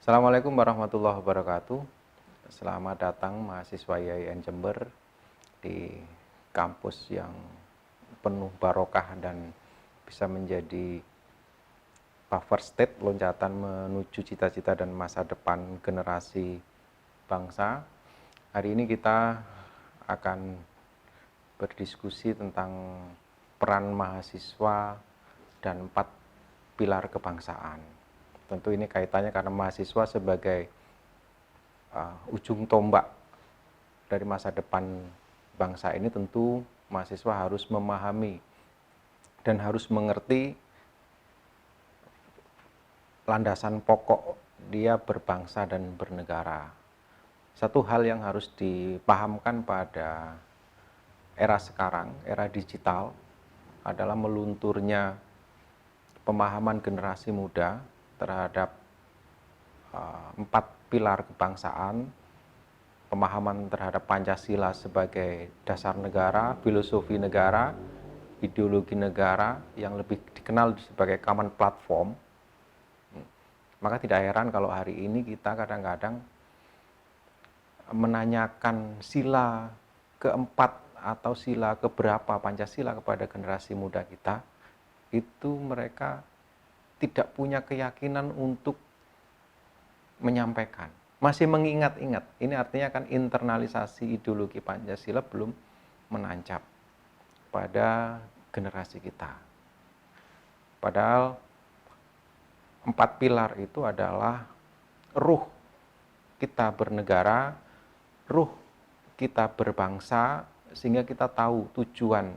Assalamualaikum warahmatullahi wabarakatuh. Selamat datang mahasiswa IAIN Jember di kampus yang penuh barokah dan bisa menjadi buffer state loncatan menuju cita-cita dan masa depan generasi bangsa. Hari ini kita akan berdiskusi tentang peran mahasiswa dan 4 pilar kebangsaan. Tentu ini kaitannya karena mahasiswa sebagai ujung tombak dari masa depan bangsa ini, tentu mahasiswa harus memahami dan harus mengerti landasan pokok dia berbangsa dan bernegara. Satu hal yang harus dipahamkan pada era sekarang, era digital, adalah melunturnya pemahaman generasi muda terhadap 4 pilar kebangsaan, pemahaman terhadap Pancasila sebagai dasar negara, filosofi negara, ideologi negara yang lebih dikenal sebagai common platform. Maka tidak heran kalau hari ini kita kadang-kadang menanyakan sila keempat atau sila keberapa Pancasila kepada generasi muda kita, itu mereka tidak punya keyakinan untuk menyampaikan, masih mengingat-ingat. Ini artinya kan internalisasi ideologi Pancasila belum menancap pada generasi kita. Padahal 4 pilar itu adalah ruh kita bernegara, ruh kita berbangsa, sehingga kita tahu tujuan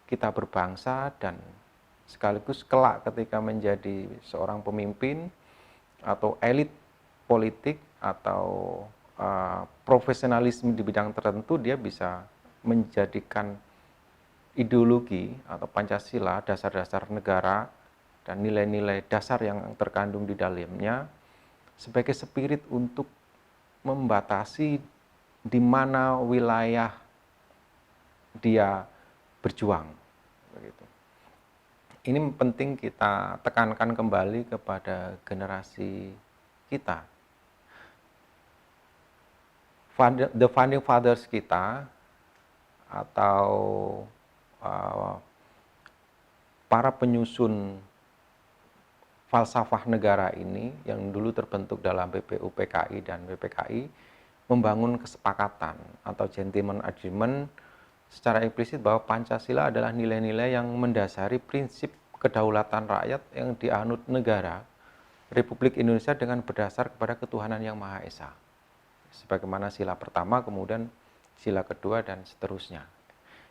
kita berbangsa dan sekaligus kelak ketika menjadi seorang pemimpin atau elit politik atau profesionalisme di bidang tertentu, dia bisa menjadikan ideologi atau Pancasila, dasar-dasar negara dan nilai-nilai dasar yang terkandung di dalamnya sebagai spirit untuk membatasi di mana wilayah dia berjuang. Begitu. Ini penting kita tekankan kembali kepada generasi kita. The founding fathers kita atau para penyusun falsafah negara ini yang dulu terbentuk dalam BPUPKI dan BPKI membangun kesepakatan atau gentleman agreement secara implisit bahwa Pancasila adalah nilai-nilai yang mendasari prinsip kedaulatan rakyat yang dianut negara Republik Indonesia dengan berdasar kepada ketuhanan yang Maha Esa. Sebagaimana sila pertama, kemudian sila kedua, dan seterusnya.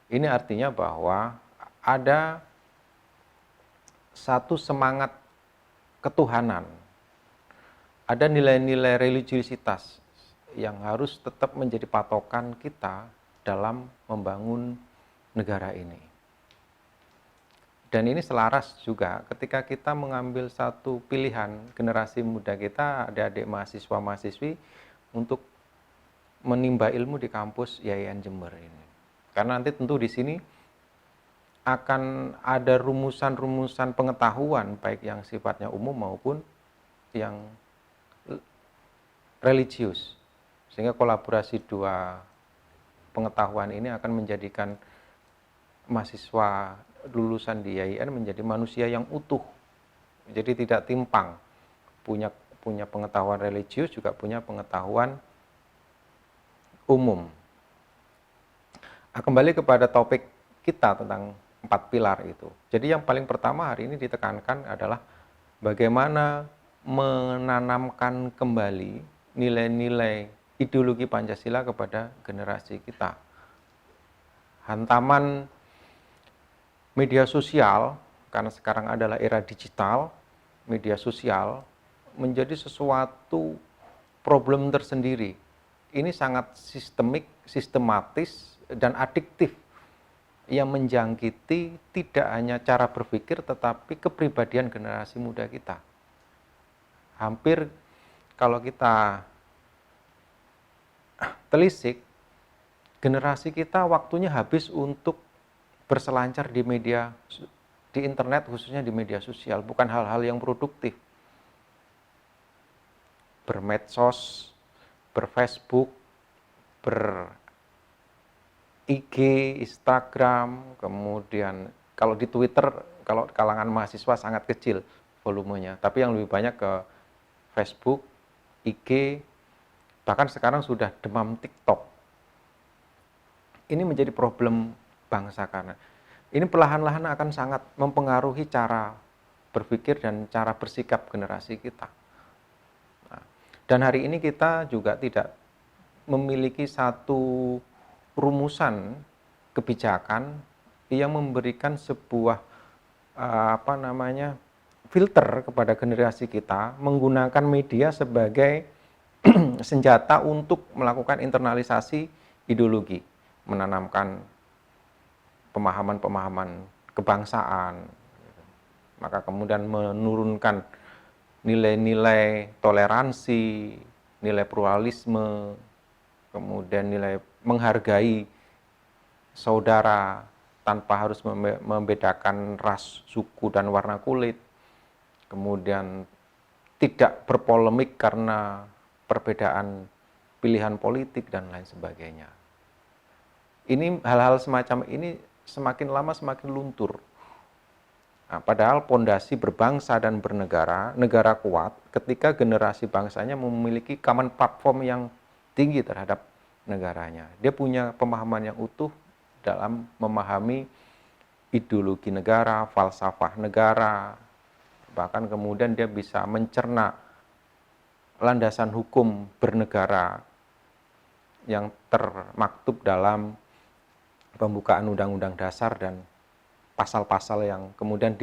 Ini artinya bahwa ada satu semangat ketuhanan, ada nilai-nilai religiusitas yang harus tetap menjadi patokan kita dalam membangun negara ini. Dan ini selaras juga ketika kita mengambil satu pilihan generasi muda kita, adik-adik mahasiswa-mahasiswi, untuk menimba ilmu di kampus IAIN Jember ini. Karena nanti tentu di sini akan ada rumusan-rumusan pengetahuan, baik yang sifatnya umum maupun yang religius. Sehingga kolaborasi dua pengetahuan ini akan menjadikan mahasiswa lulusan di IAIN menjadi manusia yang utuh. Jadi tidak timpang, punya pengetahuan religius, juga punya pengetahuan umum. Kembali kepada topik kita tentang 4 pilar itu. Jadi yang paling pertama hari ini ditekankan adalah bagaimana menanamkan kembali nilai-nilai ideologi Pancasila kepada generasi kita. Hantaman media sosial, karena sekarang adalah era digital, media sosial menjadi sesuatu problem tersendiri. Ini sangat sistemik, sistematis, dan adiktif yang menjangkiti tidak hanya cara berpikir tetapi kepribadian generasi muda kita. Hampir kalau kita telisik, generasi kita waktunya habis untuk berselancar di media, di internet, khususnya di media sosial, bukan hal-hal yang produktif. bermedsos, berFacebook, ber-IG, Instagram, kemudian kalau di Twitter, kalau kalangan mahasiswa sangat kecil volumenya, tapi yang lebih banyak ke Facebook, IG, bahkan sekarang sudah demam TikTok. Ini menjadi problem bangsa karena ini perlahan-lahan akan sangat mempengaruhi cara berpikir dan cara bersikap generasi kita. Nah, dan hari ini kita juga tidak memiliki satu rumusan kebijakan yang memberikan sebuah filter kepada generasi kita menggunakan media sebagai senjata untuk melakukan internalisasi ideologi, menanamkan pemahaman-pemahaman kebangsaan, maka kemudian menurunkan nilai-nilai toleransi, nilai pluralisme, kemudian nilai menghargai saudara tanpa harus membedakan ras, suku, dan warna kulit, kemudian tidak berpolemik karena perbedaan pilihan politik dan lain sebagainya. Ini hal-hal semacam ini semakin lama semakin luntur. Nah, padahal pondasi berbangsa dan bernegara, negara kuat ketika generasi bangsanya memiliki common platform yang tinggi terhadap negaranya. Dia punya pemahaman yang utuh dalam memahami ideologi negara, falsafah negara, bahkan kemudian dia bisa mencerna landasan hukum bernegara yang termaktub dalam pembukaan Undang-Undang Dasar dan pasal-pasal yang kemudian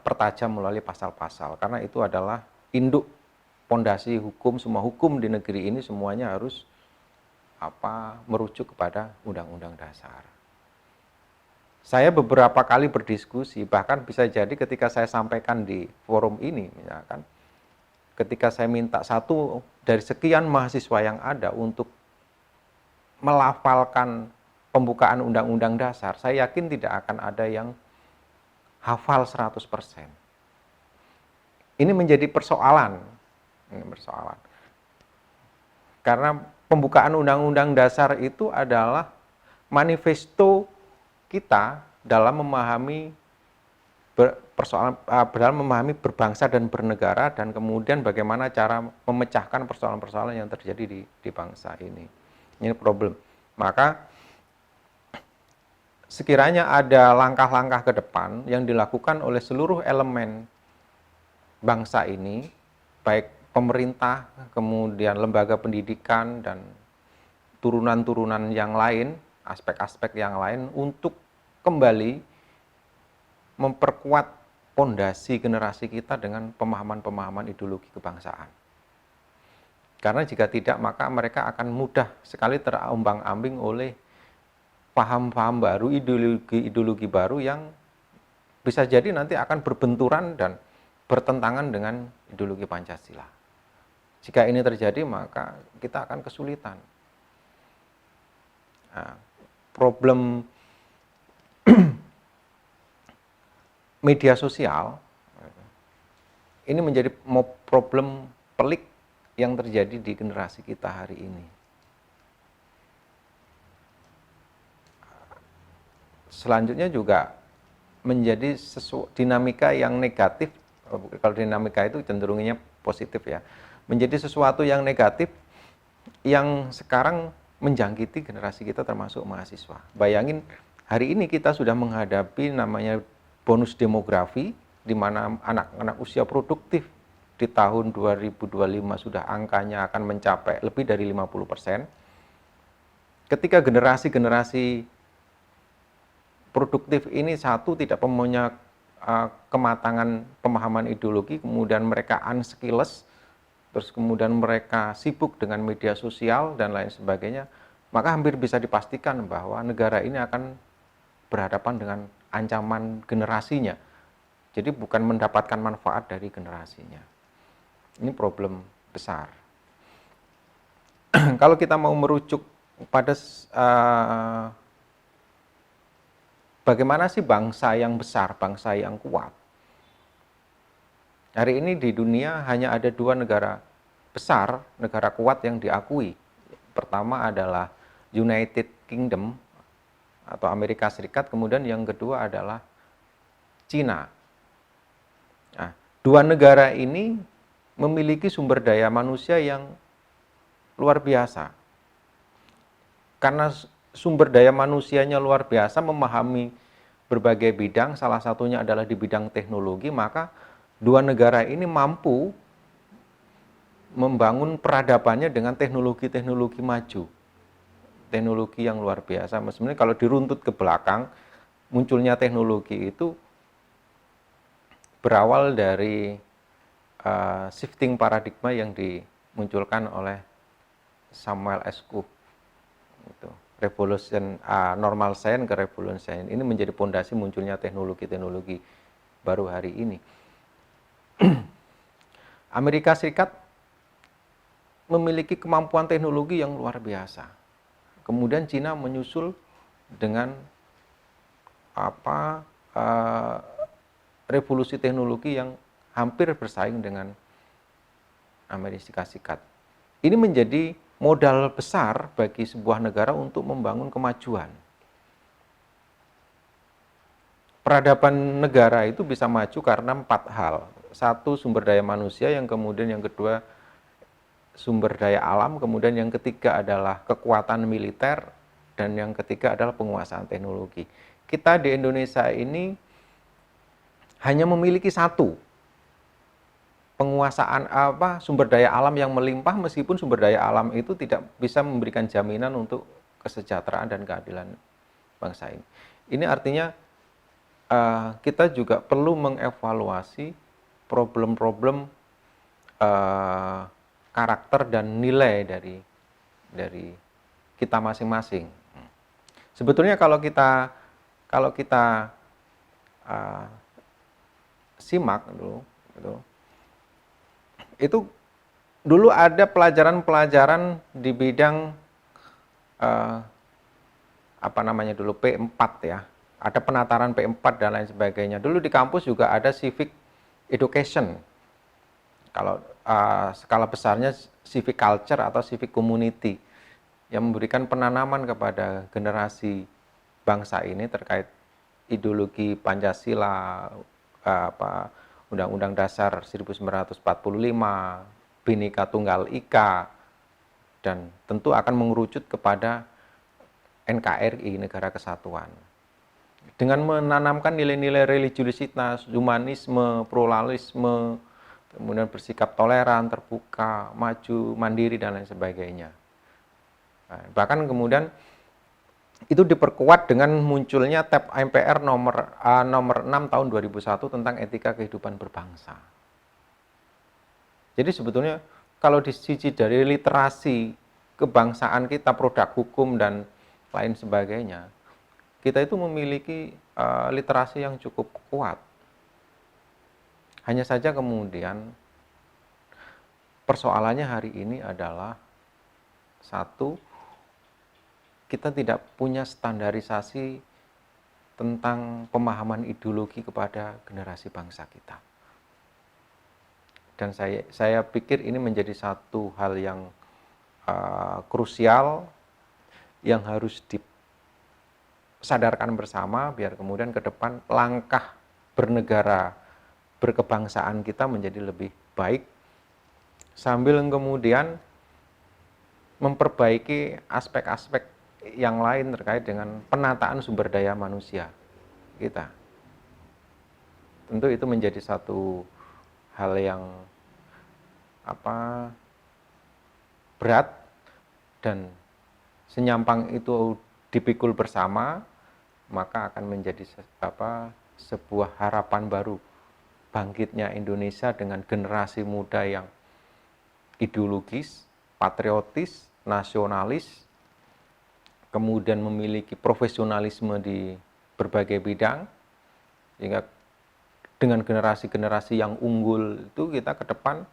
pertajam melalui pasal-pasal, karena itu adalah induk pondasi hukum. Semua hukum di negeri ini semuanya harus merujuk kepada Undang-Undang Dasar. Saya beberapa kali berdiskusi, bahkan bisa jadi ketika saya sampaikan di forum ini, misalkan ketika saya minta satu dari sekian mahasiswa yang ada untuk melafalkan pembukaan Undang-Undang Dasar, saya yakin tidak akan ada yang hafal 100%. Ini menjadi persoalan. Karena pembukaan Undang-Undang Dasar itu adalah manifesto kita dalam memahami dalam memahami berbangsa dan bernegara, dan kemudian bagaimana cara memecahkan persoalan-persoalan yang terjadi di bangsa ini. Ini problem. Maka sekiranya ada langkah-langkah ke depan yang dilakukan oleh seluruh elemen bangsa ini, baik pemerintah, kemudian lembaga pendidikan, dan turunan-turunan yang lain, aspek-aspek yang lain, untuk kembali memperkuat pondasi generasi kita dengan pemahaman-pemahaman ideologi kebangsaan. Karena jika tidak, maka mereka akan mudah sekali terombang-ambing oleh paham-paham baru, ideologi-ideologi baru yang bisa jadi nanti akan berbenturan dan bertentangan dengan ideologi Pancasila. Jika ini terjadi, maka kita akan kesulitan. Nah, problem media sosial ini menjadi problem pelik yang terjadi di generasi kita hari ini. Selanjutnya juga menjadi dinamika yang negatif. Kalau dinamika itu cenderungnya positif ya. Menjadi sesuatu yang negatif yang sekarang menjangkiti generasi kita termasuk mahasiswa. Bayangin hari ini kita sudah menghadapi namanya bonus demografi, di mana anak-anak usia produktif di tahun 2025 sudah angkanya akan mencapai lebih dari 50%. Ketika generasi-generasi produktif ini satu tidak punya kematangan pemahaman ideologi, kemudian mereka unskilled, terus kemudian mereka sibuk dengan media sosial dan lain sebagainya, maka hampir bisa dipastikan bahwa negara ini akan berhadapan dengan ancaman generasinya. Jadi bukan mendapatkan manfaat dari generasinya. Ini problem besar. Kalau kita mau merujuk pada bagaimana sih bangsa yang besar, bangsa yang kuat, Hari ini di dunia hanya ada dua negara besar, negara kuat yang diakui. Pertama adalah United Kingdom atau Amerika Serikat, kemudian yang kedua adalah Cina. Nah, dua negara ini memiliki sumber daya manusia yang luar biasa. Karena sumber daya manusianya luar biasa, memahami berbagai bidang, salah satunya adalah di bidang teknologi, maka dua negara ini mampu membangun peradabannya dengan teknologi-teknologi maju. Teknologi yang luar biasa. Sebenarnya kalau diruntut ke belakang, munculnya teknologi itu berawal dari shifting paradigma yang dimunculkan oleh Samuel S. Cook. Itu. Revolution normal science ke revolution science. Ini menjadi pondasi munculnya teknologi-teknologi baru hari ini. Amerika Serikat memiliki kemampuan teknologi yang luar biasa. Kemudian Cina menyusul dengan revolusi teknologi yang hampir bersaing dengan Amerika Serikat. Ini menjadi modal besar bagi sebuah negara untuk membangun kemajuan. Peradaban negara itu bisa maju karena 4 hal. Satu, sumber daya manusia, yang kemudian yang kedua sumber daya alam, kemudian yang ketiga adalah kekuatan militer, dan yang ketiga adalah penguasaan teknologi. Kita di Indonesia ini hanya memiliki satu, penguasaan sumber daya alam yang melimpah, meskipun sumber daya alam itu tidak bisa memberikan jaminan untuk kesejahteraan dan keadilan bangsa ini. Ini artinya kita juga perlu mengevaluasi problem-problem karakter dan nilai dari kita masing-masing. Sebetulnya kalau kita simak dulu, itu dulu ada pelajaran-pelajaran di bidang P4 ya. Ada penataran P4 dan lain sebagainya. Dulu di kampus juga ada civic education. Kalau skala besarnya civic culture atau civic community, yang memberikan penanaman kepada generasi bangsa ini terkait ideologi Pancasila, Undang-Undang Dasar 1945, Bhinneka Tunggal Ika, dan tentu akan mengerucut kepada NKRI, Negara Kesatuan. Dengan menanamkan nilai-nilai religiusitas, humanisme, pluralisme, kemudian bersikap toleran, terbuka, maju, mandiri, dan lain sebagainya. Nah, bahkan kemudian itu diperkuat dengan munculnya TAP MPR nomor 6 tahun 2001 tentang etika kehidupan berbangsa. Jadi sebetulnya kalau di sisi dari literasi kebangsaan kita, produk hukum dan lain sebagainya, kita itu memiliki literasi yang cukup kuat. Hanya saja kemudian persoalannya hari ini adalah satu, kita tidak punya standarisasi tentang pemahaman ideologi kepada generasi bangsa kita. Dan saya pikir ini menjadi satu hal yang krusial yang harus disadarkan bersama, biar kemudian ke depan langkah bernegara, berkebangsaan kita menjadi lebih baik, sambil kemudian memperbaiki aspek-aspek yang lain terkait dengan penataan sumber daya manusia kita. Tentu itu menjadi satu hal yang berat, dan senyampang itu dipikul bersama, maka akan menjadi sebuah harapan baru bangkitnya Indonesia dengan generasi muda yang ideologis, patriotis, nasionalis, kemudian memiliki profesionalisme di berbagai bidang, sehingga dengan generasi-generasi yang unggul itu kita ke depan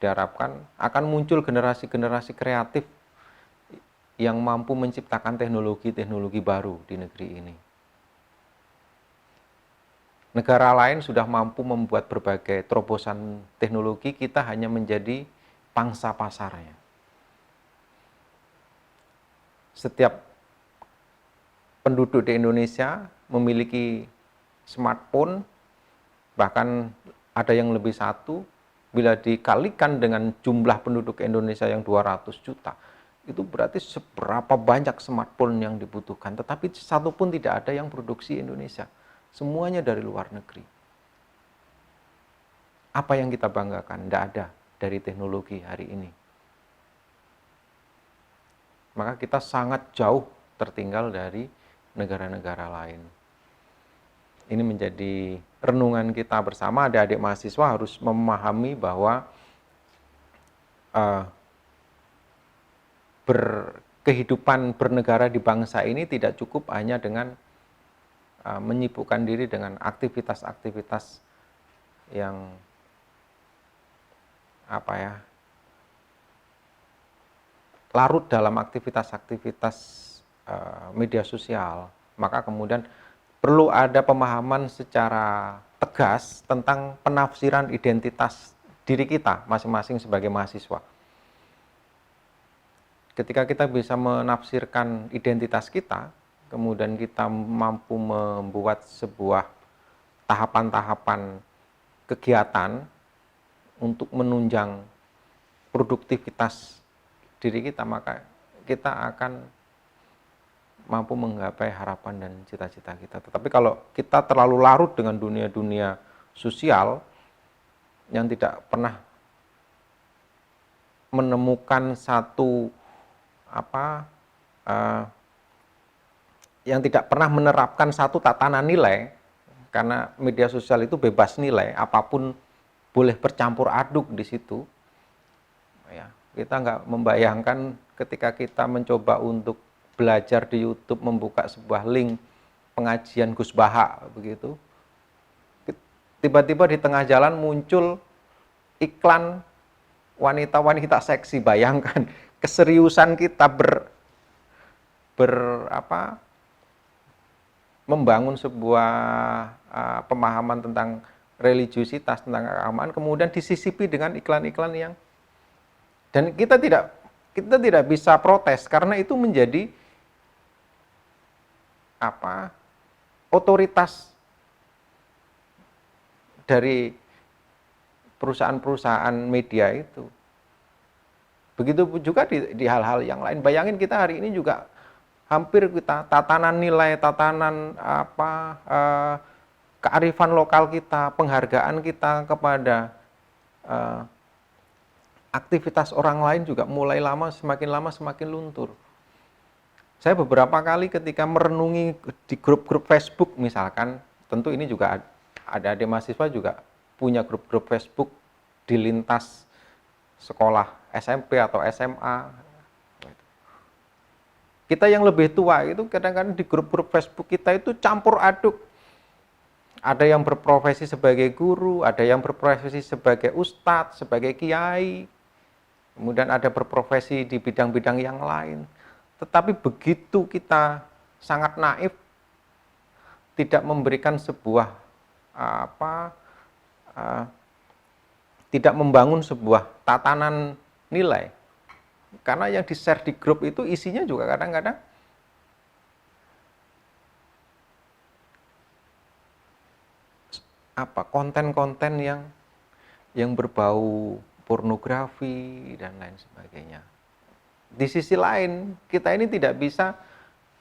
diharapkan akan muncul generasi-generasi kreatif yang mampu menciptakan teknologi-teknologi baru di negeri ini. Negara lain sudah mampu membuat berbagai terobosan teknologi, kita hanya menjadi pangsa pasarnya. Setiap penduduk di Indonesia memiliki smartphone, bahkan ada yang lebih satu. Bila dikalikan dengan jumlah penduduk Indonesia yang 200 juta, itu berarti seberapa banyak smartphone yang dibutuhkan. Tetapi satu pun tidak ada yang produksi Indonesia. Semuanya dari luar negeri. Apa yang kita banggakan? Tidak ada dari teknologi hari ini. Maka kita sangat jauh tertinggal dari negara-negara lain. Ini menjadi renungan kita bersama, adik-adik mahasiswa harus memahami bahwa kehidupan bernegara di bangsa ini tidak cukup hanya dengan menyibukkan diri dengan aktivitas-aktivitas yang larut dalam aktivitas-aktivitas media sosial. Maka kemudian perlu ada pemahaman secara tegas tentang penafsiran identitas diri kita masing-masing sebagai mahasiswa. Ketika kita bisa menafsirkan identitas kita, kemudian kita mampu membuat sebuah tahapan-tahapan kegiatan untuk menunjang produktivitas diri kita, maka kita akan mampu menggapai harapan dan cita-cita kita. Tetapi kalau kita terlalu larut dengan dunia-dunia sosial yang tidak pernah menemukan satu yang tidak pernah menerapkan satu tatanan nilai, karena media sosial itu bebas nilai, apapun boleh bercampur aduk di situ. Ya, kita nggak membayangkan ketika kita mencoba untuk belajar di YouTube, membuka sebuah link pengajian Gus Baha begitu, tiba-tiba di tengah jalan muncul iklan wanita-wanita seksi. Bayangkan keseriusan kita membangun sebuah pemahaman tentang religiusitas, tentang keagamaan, kemudian disisipi dengan iklan-iklan yang, dan kita tidak bisa protes karena itu menjadi otoritas dari perusahaan-perusahaan media itu. Begitu juga di hal-hal yang lain. Bayangin kita hari ini juga hampir kita tatanan nilai, tatanan kearifan lokal kita, penghargaan kita kepada aktivitas orang lain juga mulai lama semakin luntur. Saya beberapa kali ketika merenungi di grup-grup Facebook misalkan, tentu ini juga ada mahasiswa juga punya grup-grup Facebook di lintas sekolah SMP atau SMA. Kita yang lebih tua itu kadang-kadang di grup-grup Facebook kita itu campur aduk. Ada yang berprofesi sebagai guru, ada yang berprofesi sebagai ustadz, sebagai kiai, kemudian ada berprofesi di bidang-bidang yang lain. Tetapi begitu kita sangat naif, tidak memberikan sebuah tidak membangun sebuah tatanan nilai. Karena yang di-share di grup itu isinya juga kadang-kadang konten-konten yang berbau pornografi dan lain sebagainya. Di sisi lain, kita ini tidak bisa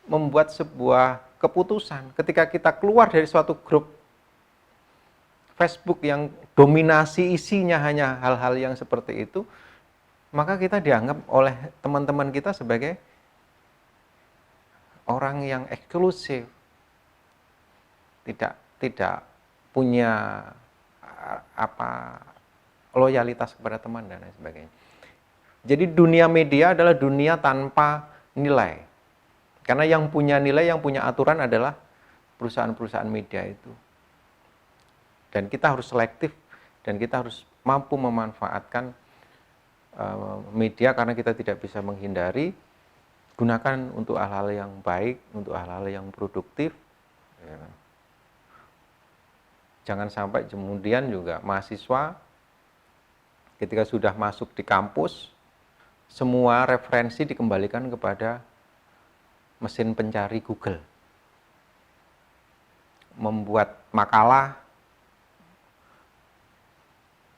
membuat sebuah keputusan ketika kita keluar dari suatu grup Facebook yang dominasi isinya hanya hal-hal yang seperti itu, maka kita dianggap oleh teman-teman kita sebagai orang yang eksklusif, tidak punya loyalitas kepada teman dan lain sebagainya. Jadi dunia media adalah dunia tanpa nilai. Karena yang punya nilai, yang punya aturan adalah perusahaan-perusahaan media itu. Dan kita harus selektif dan kita harus mampu memanfaatkan media karena kita tidak bisa menghindari. Gunakan untuk hal-hal yang baik, untuk hal-hal yang produktif. Jangan sampai kemudian juga mahasiswa ketika sudah masuk di kampus, semua referensi dikembalikan kepada mesin pencari Google. Membuat makalah,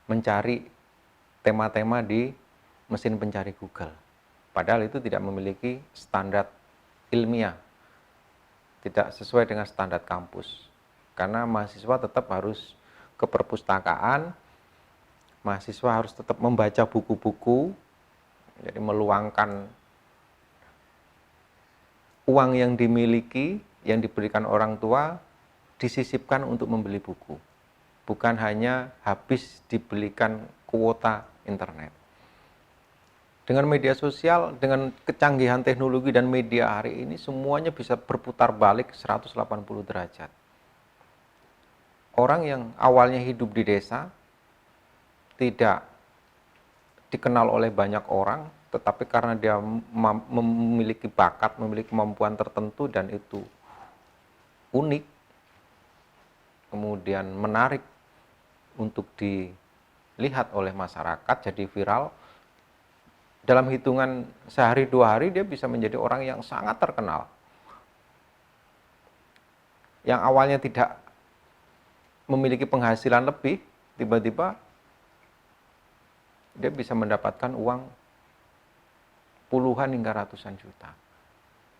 mencari tema-tema di mesin pencari Google. Padahal itu tidak memiliki standar ilmiah, tidak sesuai dengan standar kampus. Karena mahasiswa tetap harus ke perpustakaan, mahasiswa harus tetap membaca buku-buku, jadi meluangkan uang yang dimiliki, yang diberikan orang tua, disisipkan untuk membeli buku. Bukan hanya habis dibelikan kuota internet. Dengan media sosial, dengan kecanggihan teknologi dan media hari ini, semuanya bisa berputar balik 180 derajat. Orang yang awalnya hidup di desa, tidak dikenal oleh banyak orang, tetapi karena dia memiliki bakat, memiliki kemampuan tertentu dan itu unik, kemudian menarik untuk dilihat oleh masyarakat, jadi viral, dalam hitungan sehari 2 hari dia bisa menjadi orang yang sangat terkenal. Yang awalnya tidak memiliki penghasilan lebih, tiba-tiba dia bisa mendapatkan uang puluhan hingga ratusan juta.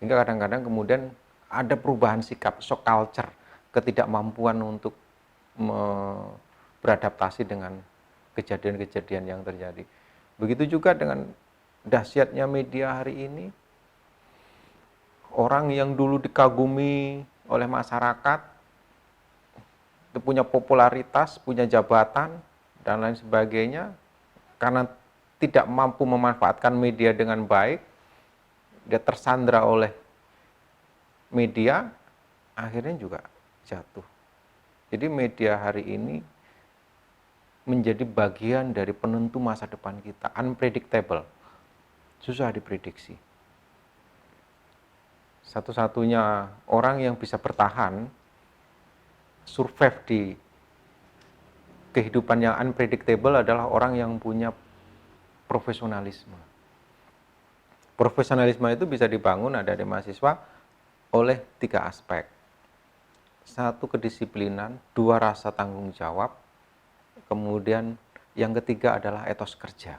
Hingga kadang-kadang kemudian ada perubahan sikap, shock culture, ketidakmampuan untuk beradaptasi dengan kejadian-kejadian yang terjadi. Begitu juga dengan dahsyatnya media hari ini, orang yang dulu dikagumi oleh masyarakat, itu punya popularitas, punya jabatan, dan lain sebagainya, karena tidak mampu memanfaatkan media dengan baik, dia tersandra oleh media, akhirnya juga jatuh. Jadi media hari ini menjadi bagian dari penentu masa depan kita, unpredictable, susah diprediksi. Satu-satunya orang yang bisa bertahan, survive di kehidupan yang unpredictable adalah orang yang punya profesionalisme. Profesionalisme itu bisa dibangun ada di mahasiswa oleh 3 aspek. 1, kedisiplinan, 2, rasa tanggung jawab, kemudian yang ketiga adalah etos kerja.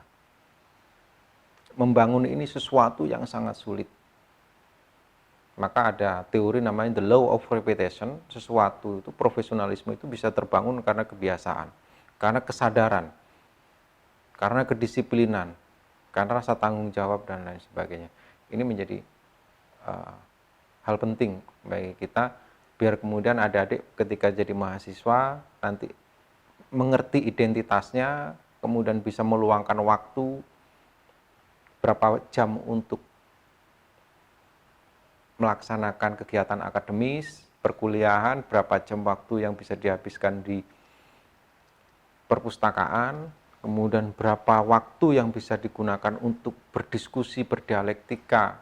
Membangun ini sesuatu yang sangat sulit. Maka ada teori namanya the law of repetition, sesuatu itu, profesionalisme itu bisa terbangun karena kebiasaan, karena kesadaran, karena kedisiplinan, karena rasa tanggung jawab dan lain sebagainya. Ini menjadi hal penting bagi kita, biar kemudian adik-adik ketika jadi mahasiswa nanti mengerti identitasnya, kemudian bisa meluangkan waktu berapa jam untuk melaksanakan kegiatan akademis, perkuliahan, berapa jam waktu yang bisa dihabiskan di perpustakaan, kemudian berapa waktu yang bisa digunakan untuk berdiskusi, berdialektika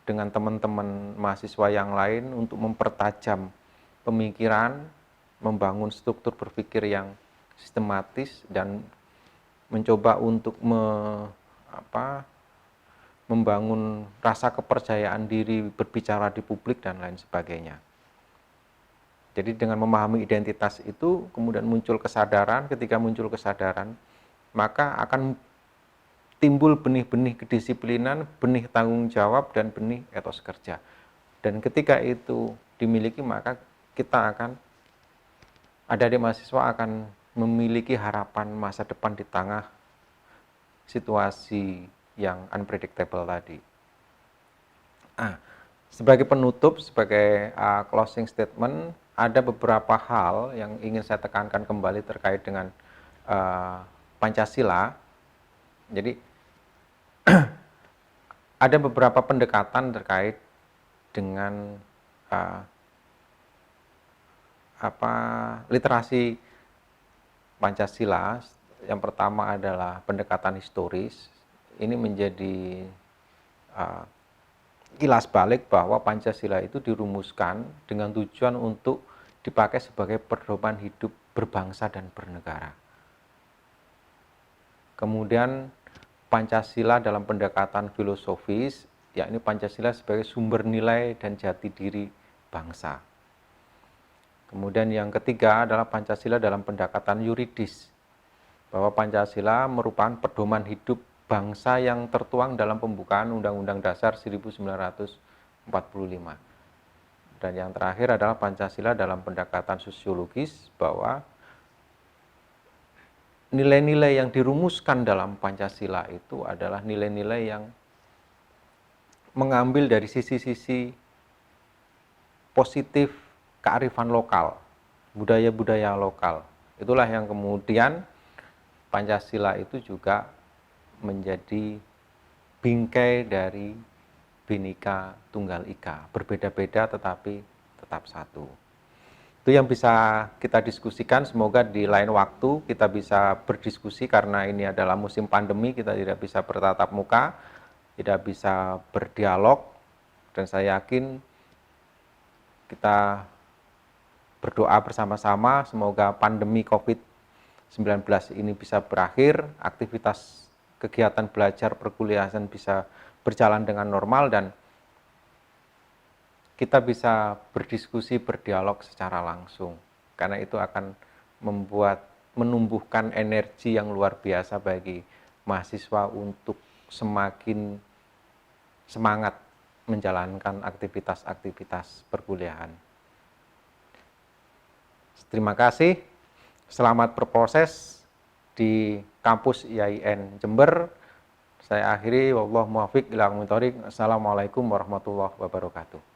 dengan teman-teman mahasiswa yang lain untuk mempertajam pemikiran, membangun struktur berpikir yang sistematis dan mencoba untuk membangun rasa kepercayaan diri berbicara di publik dan lain sebagainya. Jadi dengan memahami identitas itu kemudian muncul kesadaran, ketika muncul kesadaran maka akan timbul benih-benih kedisiplinan, benih tanggung jawab dan benih etos kerja. Dan ketika itu dimiliki maka kita akan adik-adik mahasiswa akan memiliki harapan masa depan di tengah situasi yang unpredictable tadi. Sebagai penutup, sebagai closing statement, ada beberapa hal yang ingin saya tekankan kembali terkait dengan Pancasila. Jadi ada beberapa pendekatan terkait dengan literasi Pancasila. Yang pertama adalah pendekatan historis. Ini menjadi kilas balik bahwa Pancasila itu dirumuskan dengan tujuan untuk dipakai sebagai pedoman hidup berbangsa dan bernegara. Kemudian Pancasila dalam pendekatan filosofis, yakni Pancasila sebagai sumber nilai dan jati diri bangsa. Kemudian yang ketiga adalah Pancasila dalam pendekatan yuridis, bahwa Pancasila merupakan pedoman hidup bangsa yang tertuang dalam pembukaan Undang-Undang Dasar 1945. Dan yang terakhir adalah Pancasila dalam pendekatan sosiologis, bahwa nilai-nilai yang dirumuskan dalam Pancasila itu adalah nilai-nilai yang mengambil dari sisi-sisi positif kearifan lokal, budaya-budaya lokal. Itulah yang kemudian Pancasila itu juga menjadi bingkai dari Bhinneka Tunggal Ika, berbeda-beda tetapi tetap satu. Itu yang bisa kita diskusikan, semoga di lain waktu kita bisa berdiskusi, karena ini adalah musim pandemi, kita tidak bisa bertatap muka, tidak bisa berdialog, dan saya yakin kita berdoa bersama-sama semoga pandemi COVID-19 ini bisa berakhir, aktivitas kegiatan belajar perkuliahan bisa berjalan dengan normal, dan kita bisa berdiskusi, berdialog secara langsung. Karena itu akan menumbuhkan energi yang luar biasa bagi mahasiswa untuk semakin semangat menjalankan aktivitas-aktivitas perkuliahan. Terima kasih, selamat berproses di kampus IAIN Jember. Saya akhiri, wallahu muwaffiq ila aqwamit thoriq. Assalamualaikum warahmatullahi wabarakatuh.